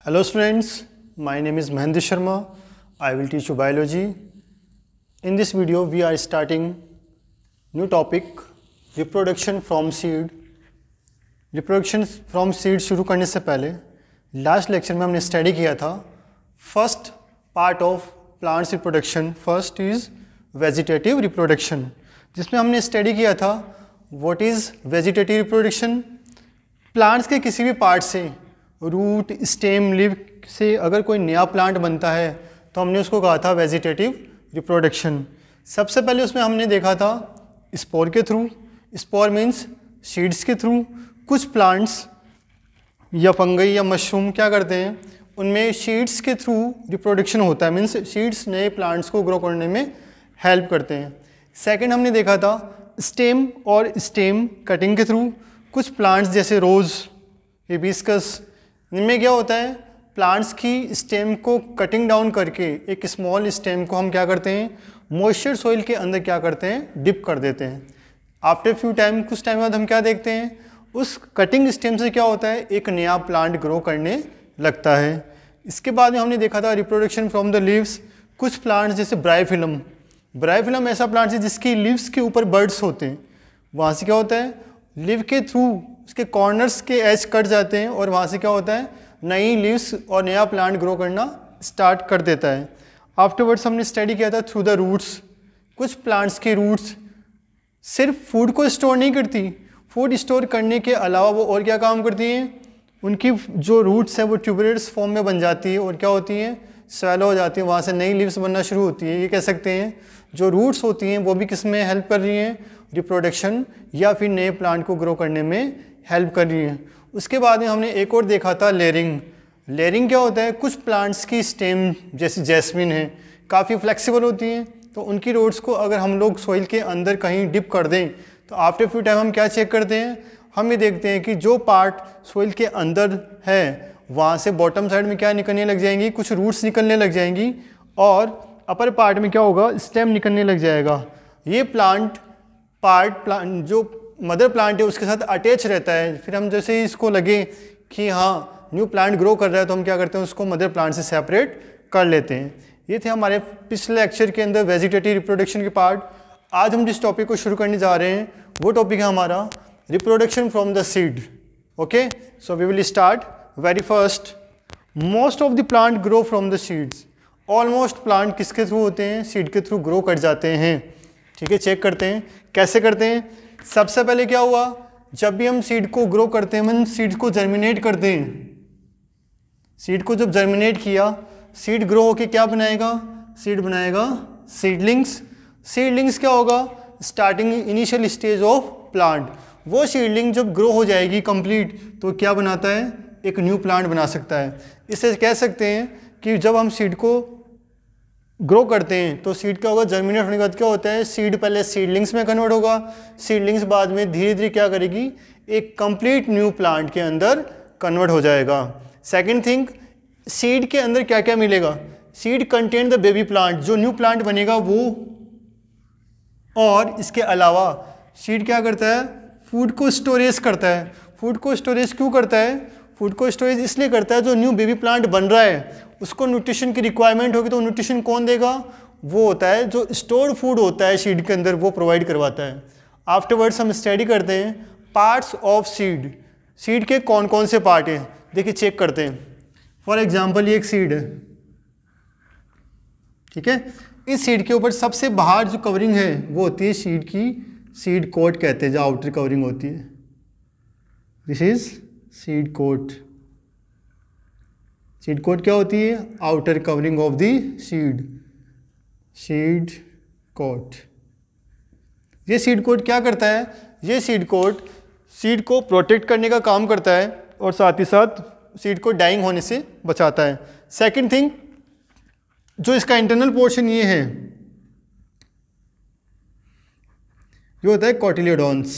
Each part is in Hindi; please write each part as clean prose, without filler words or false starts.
Hello students, my name is Mahendra Sharma. I will teach you biology. In this video we are starting new topic reproduction from seed. Reproduction from seed शुरू करने से पहले लास्ट लेक्चर में हमने स्टडी किया था first part of plants reproduction. First is vegetative reproduction, जिसमें हमने स्टडी किया था what is vegetative reproduction. Plants के किसी भी पार्ट से, रूट, स्टेम, लीव से अगर कोई नया प्लांट बनता है तो हमने उसको कहा था वेजिटेटिव रिप्रोडक्शन. सबसे पहले उसमें हमने देखा था स्पोर के थ्रू. स्पोर मीन्स सीड्स के थ्रू. कुछ प्लांट्स या फंगई या मशरूम क्या करते हैं, उनमें सीड्स के थ्रू रिप्रोडक्शन होता है. मीन्स सीड्स नए प्लांट्स को ग्रो करने में हेल्प करते हैं. सेकंड हमने देखा था स्टेम और स्टेम कटिंग के थ्रू. कुछ प्लांट्स जैसे रोज़, हिबिस्कस, इनमें क्या होता है, प्लांट्स की स्टेम को कटिंग डाउन करके एक स्मॉल स्टेम को हम क्या करते हैं, मॉइस्चर सॉइल के अंदर क्या करते हैं, डिप कर देते हैं. आफ्टर फ्यू टाइम, कुछ टाइम बाद हम क्या देखते हैं, उस कटिंग स्टेम से क्या होता है, एक नया प्लांट ग्रो करने लगता है. इसके बाद में हमने देखा था रिप्रोडक्शन फ्रॉम द लीव्स. कुछ प्लांट्स जैसे ब्राइफिलम. ब्राइफिलम ऐसा प्लांट है जिसकी लीव्स के ऊपर बर्ड्स होते हैं. वहाँ से क्या होता है, लीव के थ्रू उसके कॉर्नर्स के एज कट जाते हैं और वहाँ से क्या होता है, नई लीव्स और नया प्लांट ग्रो करना स्टार्ट कर देता है. आफ्टरवर्ड्स हमने स्टडी किया था थ्रू द रूट्स. कुछ प्लांट्स की रूट्स सिर्फ फूड को स्टोर नहीं करती, फूड स्टोर करने के अलावा वो और क्या काम करती हैं, उनकी जो रूट्स हैं वो ट्यूबुलर्स फॉर्म में बन जाती है और क्या होती हैं, स्वेलो हो जाती है. वहाँ से नई लीव्स बनना शुरू होती है. ये कह सकते हैं जो रूट्स होती हैं वो भी किस में हेल्प कर रही हैं, रिप्रोडक्शन या फिर नए प्लांट को ग्रो करने में हेल्प कर रही हैं. उसके बाद में हमने एक और देखा था लेयरिंग. लेयरिंग क्या होता है, कुछ प्लांट्स की स्टेम जैसे जैस्मिन है काफ़ी फ्लेक्सिबल होती हैं, तो उनकी रूट्स को अगर हम लोग सॉइल के अंदर कहीं डिप कर दें तो आफ्टर फ्यू टाइम हम क्या चेक करते हैं, हम ये देखते हैं कि जो पार्ट सॉइल के अंदर है वहाँ से बॉटम साइड में क्या निकलने लग जाएंगी, कुछ रूट्स निकलने लग जाएंगी और अपर पार्ट में क्या होगा, स्टेम निकलने लग जाएगा. ये प्लांट जो मदर प्लांट है उसके साथ अटैच रहता है. फिर हम जैसे ही इसको लगे कि हाँ न्यू प्लांट ग्रो कर रहा है तो हम क्या करते हैं, उसको मदर प्लांट से सेपरेट कर लेते हैं. ये थे हमारे पिछले लेक्चर के अंदर वेजिटेटिव रिप्रोडक्शन के पार्ट. आज हम जिस टॉपिक को शुरू करने जा रहे हैं वो टॉपिक है हमारा reproduction from the seed. Okay, so we will start. Very first, most of the plant grow from the seeds. Almost plant किसके थ्रू होते हैं, सीड के थ्रू ग्रो कर जाते हैं. ठीक है, चेक करते हैं कैसे करते हैं. सबसे पहले क्या हुआ, जब भी हम सीड को ग्रो करते हैं, हम सीड को जर्मिनेट करते हैं. सीड को जब जर्मिनेट किया, सीड ग्रो होके क्या बनाएगा, सीड बनाएगा सीडलिंग्स. सीडलिंग्स क्या होगा, starting initial stage of plant. वो सीडलिंग जब ग्रो हो जाएगी कंप्लीट तो क्या बनाता है, एक न्यू प्लांट बना सकता है. इससे कह सकते हैं कि जब हम सीड को ग्रो करते हैं तो सीड क्या होगा, जर्मिनेट होने के बाद क्या होता है, सीड पहले सीडलिंग्स में कन्वर्ट होगा. सीडलिंग्स बाद में धीरे धीरे क्या करेगी, एक कंप्लीट न्यू प्लांट के अंदर कन्वर्ट हो जाएगा. सेकंड थिंग, सीड के अंदर क्या क्या मिलेगा, seed contain the baby plant, जो न्यू प्लांट बनेगा वो. और इसके अलावा सीड क्या करता है, फूड को स्टोरेज करता है. फूड को स्टोरेज क्यों करता है, फूड को स्टोरेज इसलिए करता है जो न्यू बेबी प्लांट बन रहा है उसको न्यूट्रिशन की रिक्वायरमेंट होगी, तो न्यूट्रिशन कौन देगा, वो होता है जो स्टोर फूड होता है सीड के अंदर, वो प्रोवाइड करवाता है. आफ्टरवर्ड्स हम स्टडी करते हैं पार्ट्स ऑफ सीड. सीड के कौन कौन से पार्ट हैं, देखिए चेक करते हैं. फॉर एग्जाम्पल ये एक सीड है, ठीक है. इस सीड के ऊपर सबसे बाहर जो कवरिंग है वो होती है सीड की, सीड कोट कहते हैं, जो आउटर कवरिंग होती है. This is seed coat. Seed coat क्या होती है, outer covering of the seed, seed coat. ये सीड कोट क्या करता है, ये सीड कोट सीड को प्रोटेक्ट करने का काम करता है और साथ ही साथ सीड को डाइंग होने से बचाता है. सेकंड थिंग, जो इसका इंटरनल पोर्शन ये है, ये होता है कॉटिलिडोन्स.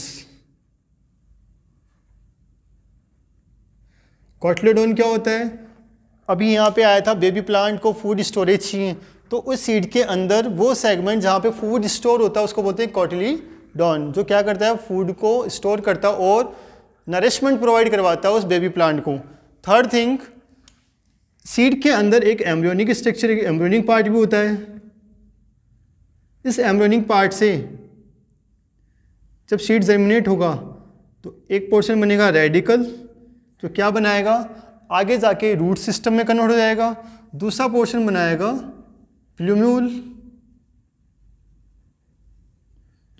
कॉटिलिडोन क्या होता है, अभी यहाँ पे आया था बेबी प्लांट को फूड स्टोरेज चाहिए, तो उस सीड के अंदर वो सेगमेंट जहाँ पे फूड स्टोर होता है उसको बोलते हैं कॉटिलिडोन, जो क्या करता है, फूड को स्टोर करता है और नरिशमेंट प्रोवाइड करवाता है उस बेबी प्लांट को. थर्ड थिंग, सीड के अंदर एक एम्ब्रियोनिक स्ट्रक्चर, एक एम्ब्रियोनिक पार्ट भी होता है। इस एम्ब्रियोनिक पार्ट से जब सीड जर्मिनेट होगा तो एक पोर्शन बनेगा रेडिकल, तो क्या बनाएगा, आगे जाके रूट सिस्टम में कन्वर्ट हो जाएगा। दूसरा पोर्शन बनाएगा प्लूम्यूल,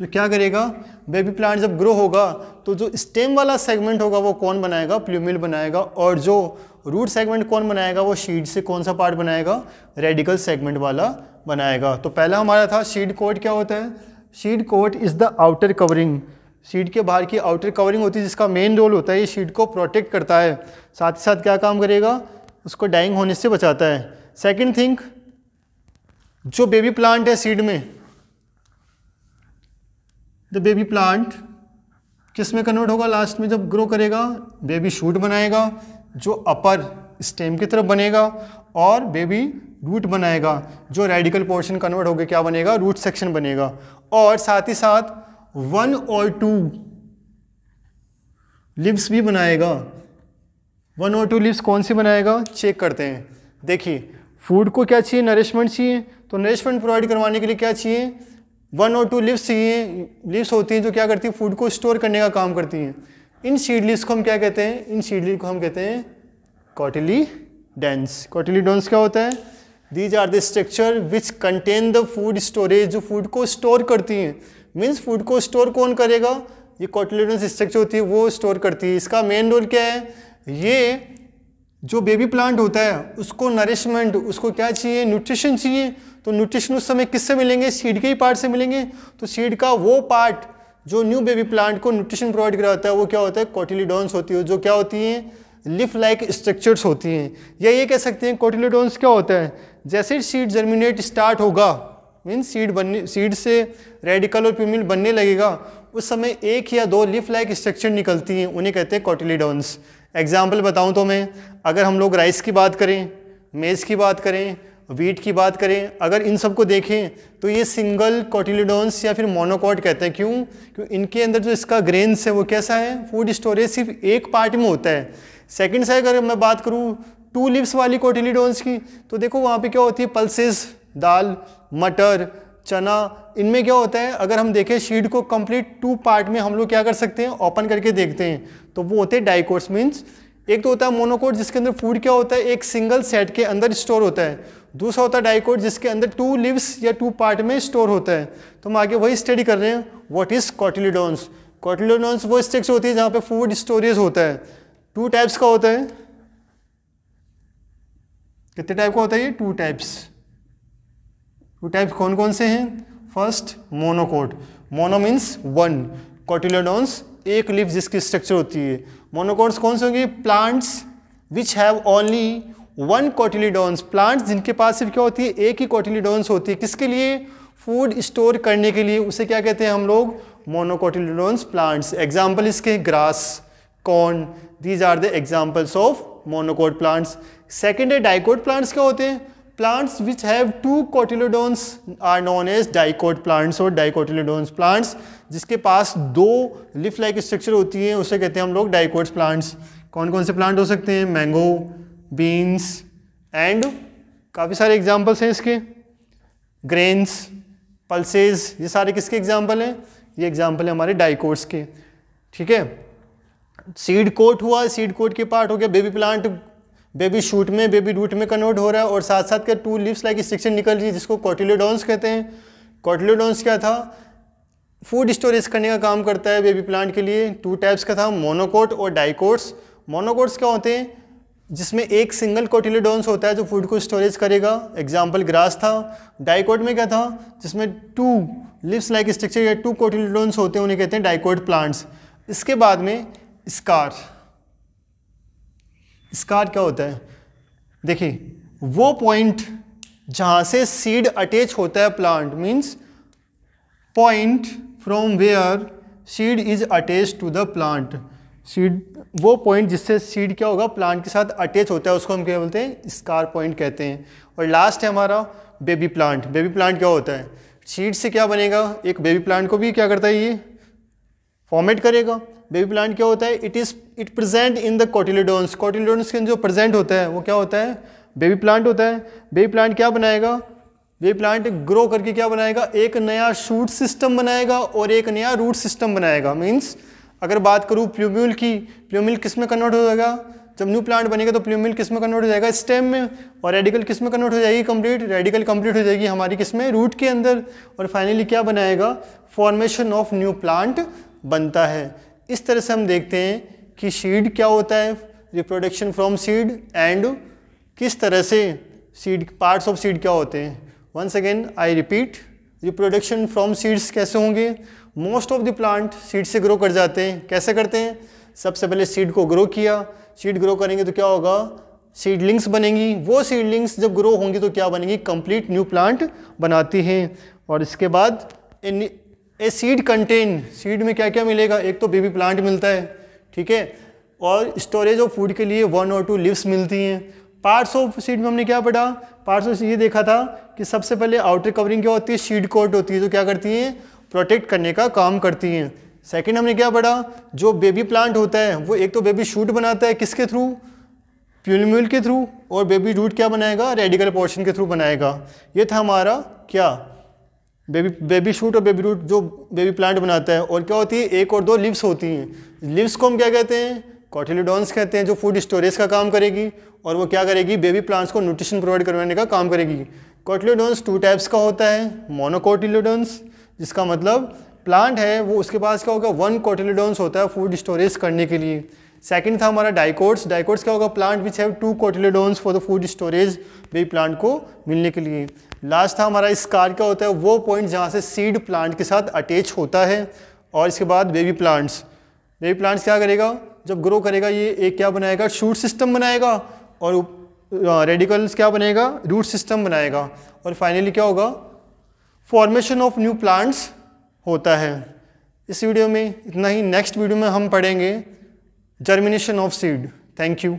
जो क्या करेगा, बेबी प्लांट जब ग्रो होगा तो जो स्टेम वाला सेगमेंट होगा वो कौन बनाएगा, प्लूम्यूल बनाएगा, और जो रूट सेगमेंट कौन बनाएगा, वो शीड से कौन सा पार्ट बनाएगा, रेडिकल सेगमेंट वाला बनाएगा। तो पहला हमारा था शीड कोट। क्या होता है, seed coat is the outer covering, seed के बाहर की आउटर कवरिंग होती है जिसका मेन रोल होता है ये शीड को प्रोटेक्ट करता है, साथ ही साथ क्या काम करेगा, उसको डाइंग होने से बचाता है। सेकंड थिंग, जो बेबी प्लांट है सीड में, द बेबी प्लांट किस में कन्वर्ट होगा, लास्ट में जब ग्रो करेगा बेबी शूट बनाएगा जो अपर स्टेम की तरफ बनेगा, और बेबी रूट बनाएगा जो रेडिकल पोर्शन कन्वर्ट होकर क्या बनेगा, रूट सेक्शन बनेगा। और साथ ही साथ 1 और 2 लिव्स भी बनाएगा। 1 और 2 लिव्स कौन सी बनाएगा, चेक करते हैं। देखिए, फूड को क्या चाहिए, नरिशमेंट चाहिए, तो नरिशमेंट प्रोवाइड करवाने के लिए क्या चाहिए, 1 और 2 लिव्स चाहिए। लिव्स होती हैं जो क्या करती हैं, फूड को स्टोर करने का काम करती हैं। इन सीड लिव्स को हम क्या कहते हैं, इन सीड लिव्स को हम कहते हैं कोटिलीडन्स। कोटिलीडन्स क्या होता है, these are the structure which contain the food storage, जो फूड को स्टोर करती हैं। मीन्स फूड को स्टोर कौन करेगा, ये कोटिलीडन्स स्ट्रक्चर होती है वो स्टोर करती है। इसका मेन रोल क्या है, ये जो बेबी प्लांट होता है उसको नरिशमेंट, उसको क्या चाहिए, न्यूट्रिशन चाहिए। तो न्यूट्रिशन उस समय किससे मिलेंगे, सीड के ही पार्ट से मिलेंगे। तो सीड का वो पार्ट जो न्यू बेबी प्लांट को न्यूट्रिशन प्रोवाइड कराता है वो क्या होता है, कोटिलीडन्स होती है, जो क्या होती हैं, लिफ लाइक स्ट्रक्चर्स होती हैं। या ये कह सकते हैं कोटिलीडन्स क्या होता है, जैसे सीड जर्मिनेट स्टार्ट होगा, मीन्स सीड से रेडिकल और प्लूम्यूल बनने लगेगा, उस समय 1 या 2 लिफ लाइक स्ट्रक्चर निकलती हैं, उन्हें कहते हैं कोटिलीडन्स। एग्जाम्पल बताऊं तो मैं, अगर हम लोग राइस की बात करें, मेज़ की बात करें, वीट की बात करें, अगर इन सबको देखें तो ये सिंगल कोटिलीडन्स या फिर मोनोकॉट कहते हैं। क्यों, क्योंकि इनके अंदर जो इसका ग्रेन्स है वो कैसा है, फूड स्टोरेज सिर्फ एक पार्ट में होता है। सेकंड से अगर मैं बात करूं 2 लिव्स वाली कोटिलीडन्स की, तो देखो वहाँ पे क्या होती है, पल्सेस, दाल, मटर, चना, इनमें क्या होता है, अगर हम देखें शीड को कंप्लीट 2 पार्ट में हम लोग क्या कर सकते हैं, ओपन करके देखते हैं, तो वो होते हैं डाइकोट्स। मीन्स एक तो होता है मोनोकोट जिसके अंदर फूड क्या होता है, एक सिंगल सेट के अंदर स्टोर होता है। दूसरा होता है डाइकोट जिसके अंदर 2 लिव्स या 2 पार्ट में स्टोर होता है। तो हम आगे वही स्टडी कर रहे हैं, व्हाट इज कोटिलीडन्स। कोटिलीडन्स वो स्ट्रक्चर होती है जहाँ पे फूड स्टोरेज होता है। 2 टाइप्स का होता है, कितने टाइप का होता है ये, 2 टाइप्स। 2 टाइप्स कौन कौन से हैं, फर्स्ट मोनोकोट, मोनो मीन्स 1, कोटिलीडन्स एक लिव जिसकी स्ट्रक्चर होती है। मोनोकोट्स कौन से होंगे, plants which have only 1 cotyledons, plants जिनके पास सिर्फ क्या होती है, एक ही कोटिलीडन्स होती है, किसके लिए, फूड स्टोर करने के लिए, उसे क्या कहते हैं हम लोग, मोनोकोटिलीडन्स प्लांट्स। एग्जाम्पल इसके grass, corn, these are the examples of monocot plants. Second है डाइकोट प्लांट्स, क्या होते हैं, plants which have 2 cotyledons are known as dicot plants, और डाइकोटिलीडन्स प्लांट्स जिसके पास 2 लिफ लाइक स्ट्रक्चर होती है उसे कहते हैं हम लोग डाइकोट्स प्लांट्स। कौन कौन से प्लांट हो सकते हैं, मैंगो, बीन्स एंड काफ़ी सारे एग्जाम्पल्स हैं इसके, ग्रेन्स, पल्सेस, ये सारे किसके एग्जाम्पल हैं, ये एग्जाम्पल है हमारे डाइकोट्स के। ठीक है, सीड कोट हुआ, सीड कोट के पार्ट हो गया, बेबी प्लांट बेबी शूट में, बेबी रूट में कन्वर्ट हो रहा है, और साथ साथ क्या 2 लिव्स लाइक स्ट्रक्चर निकल रही है जिसको कोटिलीडन्स कहते हैं। कोटिलीडन्स क्या था, फूड स्टोरेज करने का काम करता है बेबी प्लांट के लिए। 2 टाइप्स का था, मोनोकोट और डाइकोट्स। मोनोकोट्स क्या होते हैं, जिसमें एक सिंगल कोटिलीडन्स होता है जो फूड को स्टोरेज करेगा, एग्जाम्पल ग्रास था। डाइकोट में क्या था, जिसमें 2 लिव्स लाइक स्ट्रक्चर या 2 कोटिलीडन्स होते हैं, उन्हें कहते हैं डाइकोट प्लांट्स। इसके बाद में स्कार, स्कार क्या होता है, देखिए वो पॉइंट जहाँ से सीड अटैच होता है plant, means point from where seed is attach to the plant. Seed, वो पॉइंट जिससे सीड क्या होगा, प्लांट के साथ अटैच होता है, उसको हम क्या बोलते हैं, स्कार पॉइंट कहते हैं। और लास्ट है हमारा बेबी प्लांट। बेबी प्लांट क्या होता है, सीड से क्या बनेगा, एक बेबी प्लांट को भी क्या करता है, ये फॉर्मेट करेगा। बेबी प्लांट क्या होता है, इट प्रेजेंट इन द कोटिलीडन्स। कोटिलीडन्स के जो प्रेजेंट होता है वो क्या होता है, बेबी प्लांट होता है। बेबी प्लांट क्या बनाएगा? बेबी प्लांट ग्रो करके क्या बनाएगा? एक नया शूट सिस्टम बनाएगा और एक नया रूट सिस्टम बनाएगा। मीन्स अगर बात करूँ प्लूम्यूल की, प्लूम्यूल किस में कन्वर्ट हो जाएगा? जब न्यू प्लांट बनेगा तो प्लूम्यूल किस में कन्वर्ट हो जाएगा? स्टेम में। और रेडिकल किस में कन्वर्ट हो जाएगी? कंप्लीट रेडिकल कंप्लीट हो जाएगी हमारी किस में? रूट के अंदर। और फाइनली क्या बनाएगा? फॉर्मेशन ऑफ न्यू प्लांट बनता है। इस तरह से हम देखते हैं कि सीड क्या होता है, रिप्रोडक्शन फ्रॉम सीड, एंड किस तरह से सीड, पार्ट्स ऑफ सीड क्या होते हैं। Once again I repeat, reproduction from seeds कैसे होंगे? Most of the plant seed से ग्रो कर जाते हैं। कैसे करते हैं? सबसे पहले सीड को ग्रो किया, सीड ग्रो करेंगे तो क्या होगा? सीडलिंग्स बनेंगी। वो सीडलिंग्स जब ग्रो होंगी तो क्या बनेंगी? कंप्लीट न्यू प्लांट बनाती हैं। और इसके बाद ए सीड कंटेन, सीड में क्या क्या मिलेगा? एक तो बेबी प्लांट मिलता है, ठीक है, और स्टोरेज ऑफ फूड के लिए 1 और 2 लीव्स मिलती हैं। पार्ट्स ऑफ सीड में हमने क्या पढ़ा? पार्ट्स ऑफ ये देखा था कि सबसे पहले आउटर कवरिंग क्या होती है? सीड कोट होती है, जो क्या करती हैं? प्रोटेक्ट करने का काम करती हैं। सेकंड हमने क्या पढ़ा? जो बेबी प्लांट होता है वो एक तो बेबी शूट बनाता है, किसके थ्रू? प्लूम्यूल के थ्रू। और बेबी रूट क्या बनाएगा? रेडिकल पोर्शन के थ्रू बनाएगा। ये था हमारा क्या? बेबी शूट और बेबी रूट जो बेबी प्लांट बनाता है। और क्या होती है? 1 और 2 लीव्स होती हैं। लीव्स को हम क्या कहते हैं? कोटिलेडोन्स कहते हैं, जो फूड स्टोरेज का काम करेगी। और वो क्या करेगी? बेबी प्लांट्स को न्यूट्रिशन प्रोवाइड करवाने का काम करेगी। कोटिलेडोन्स 2 टाइप्स का होता है। मोनोकोटिलेडोन्स, जिसका मतलब प्लांट है वो उसके पास क्या होगा? 1 कोटिलेडोन्स होता है फूड स्टोरेज करने के लिए। सेकंड था हमारा डाइकोट्स। डाइकोट्स क्या होगा? Plant which have 2 cotyledons for the food storage, baby plant को मिलने के लिए। लास्ट था हमारा स्कार। क्या होता है? वो पॉइंट जहाँ से सीड प्लांट के साथ अटैच होता है। और इसके बाद बेबी प्लांट्स। बेबी प्लांट्स क्या करेगा? जब ग्रो करेगा ये एक क्या बनाएगा? शूट सिस्टम बनाएगा। और रेडिकल्स क्या बनेगा? रूट सिस्टम बनाएगा। और फाइनली क्या होगा? फॉर्मेशन ऑफ न्यू प्लांट्स होता है। इस वीडियो में इतना ही। नेक्स्ट वीडियो में हम पढ़ेंगे germination of seed. Thank you.